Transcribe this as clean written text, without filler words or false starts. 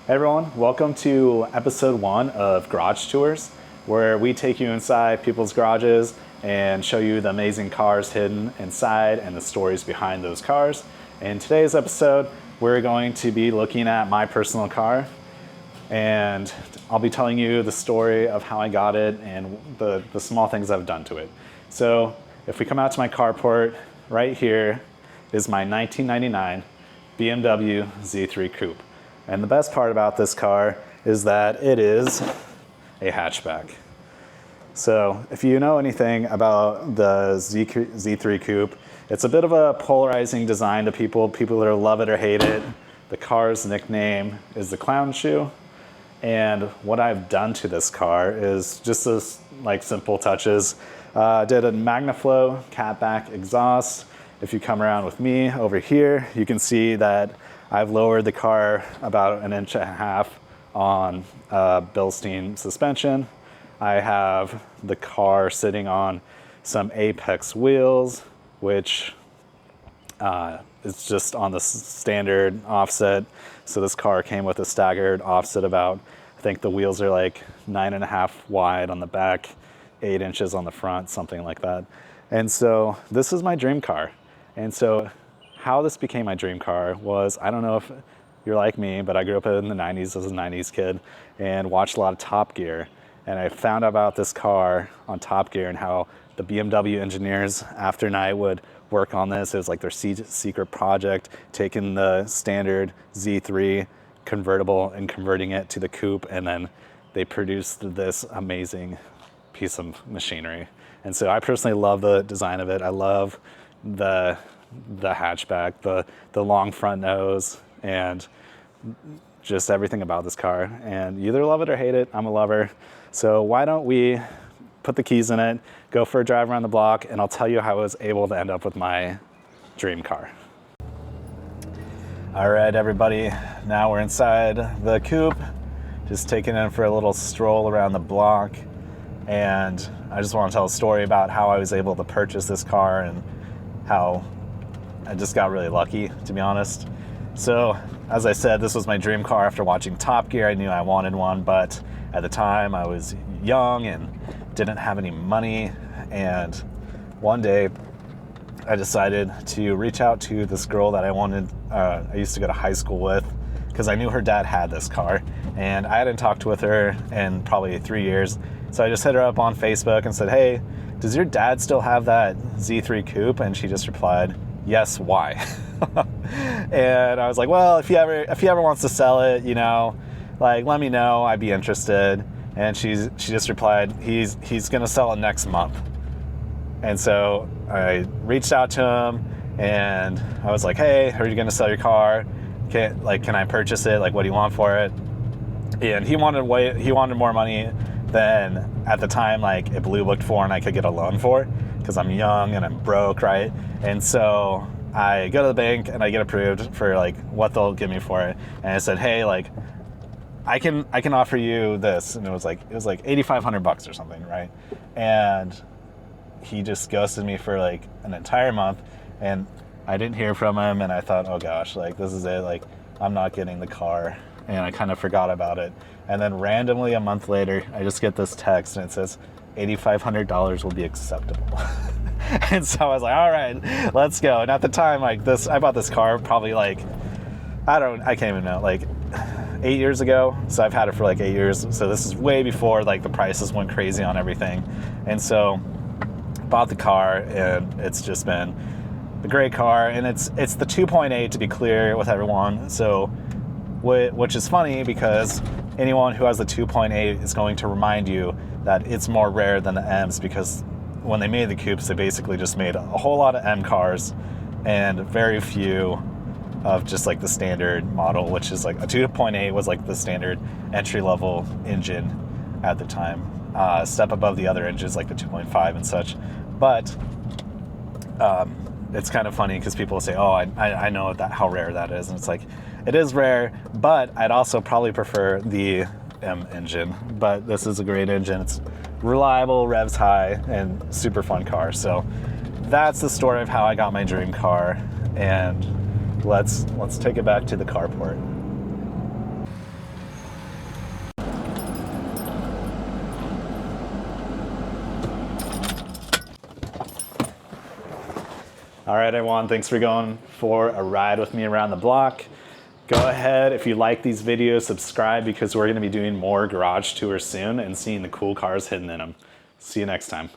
Hey everyone, welcome to episode 1 of Garage Tours, where we take you inside people's garages and show you the amazing cars hidden inside and the stories behind those cars. In today's episode, we're going to be looking at my personal car, and I'll be telling you the story of how I got it and the small things I've done to it. So if we come out to my carport, right here is my 1999 BMW Z3 Coupe. And the best part about this car is that it is a hatchback. So if you know anything about the Z3 Coupe, it's a bit of a polarizing design to people. People either love it or hate it. The car's nickname is the clown shoe. And what I've done to this car is just this simple touches. Did a MagnaFlow catback exhaust. If you come around with me over here, you can see that I've lowered the car about 1.5 inches on Bilstein suspension. I have the car sitting on some Apex wheels, which is just on the standard offset. So this car came with a staggered offset about, I think the wheels are like 9.5 wide on the back, 8 inches on the front, something like that. And so this is my dream car. And so how this became my dream car was, I don't know if you're like me, but I grew up in the 90s as a 90s kid and watched a lot of Top Gear. And I found out about this car on Top Gear and how the BMW engineers after night would work on this. It was like their secret project, taking the standard Z3 convertible and converting it to the coupe. And then they produced this amazing piece of machinery. And so I personally love the design of it. I love the hatchback, the long front nose, and just everything about this car. And you either love it or hate it. I'm a lover. So why don't we put the keys in it, go for a drive around the block, and I'll tell you how I was able to end up with my dream car. All right, everybody. Now we're inside the coupe, just taking in for a little stroll around the block. And I just want to tell a story about how I was able to purchase this car and how I just got really lucky, to be honest. So, as I said, this was my dream car after watching Top Gear. I knew I wanted one, but at the time I was young and didn't have any money. And one day I decided to reach out to this girl that I used to go to high school with, because I knew her dad had this car. And I hadn't talked with her in probably 3 years. So I just hit her up on Facebook and said, hey, does your dad still have that Z3 Coupe? And she just replied, yes, why? And I was like, well, if he ever wants to sell it, let me know, I'd be interested. And she just replied, he's gonna sell it next month. And so I reached out to him and I was like, hey, are you gonna sell your car? Can I purchase it? What do you want for it? And he wanted more money than at the time it blue booked for and I could get a loan for, because I'm young and I'm broke, right? And so I go to the bank and I get approved for what they'll give me for it. And I said, hey, I can offer you this. And it was like $8,500 or something, right? And he just ghosted me for an entire month, and I didn't hear from him. And I thought, oh gosh, this is it. I'm not getting the car. And I kind of forgot about it. And then randomly a month later, I just get this text and it says $8,500 will be acceptable. And so I was like, all right, let's go. And at the time, I bought this car probably I can't even know, 8 years ago. So I've had it for 8 years. So this is way before the prices went crazy on everything. And so bought the car, and it's just been a great car. And it's the 2.8, to be clear with everyone. So which is funny, because anyone who has the 2.8 is going to remind you that it's more rare than the M's, because when they made the coupes, they basically just made a whole lot of M cars and very few of just the standard model, which is a 2.8 was the standard entry-level engine at the time, step above the other engines like the 2.5 and such. But it's kind of funny because people say, oh, I know how rare that is. And it's it is rare, but I'd also probably prefer the M engine. But this is a great engine. It's reliable, revs high, and super fun car. So that's the story of how I got my dream car. And let's take it back to the carport. All right, everyone, thanks for going for a ride with me around the block. Go ahead, if you like these videos, subscribe because we're gonna be doing more garage tours soon and seeing the cool cars hidden in them. See you next time.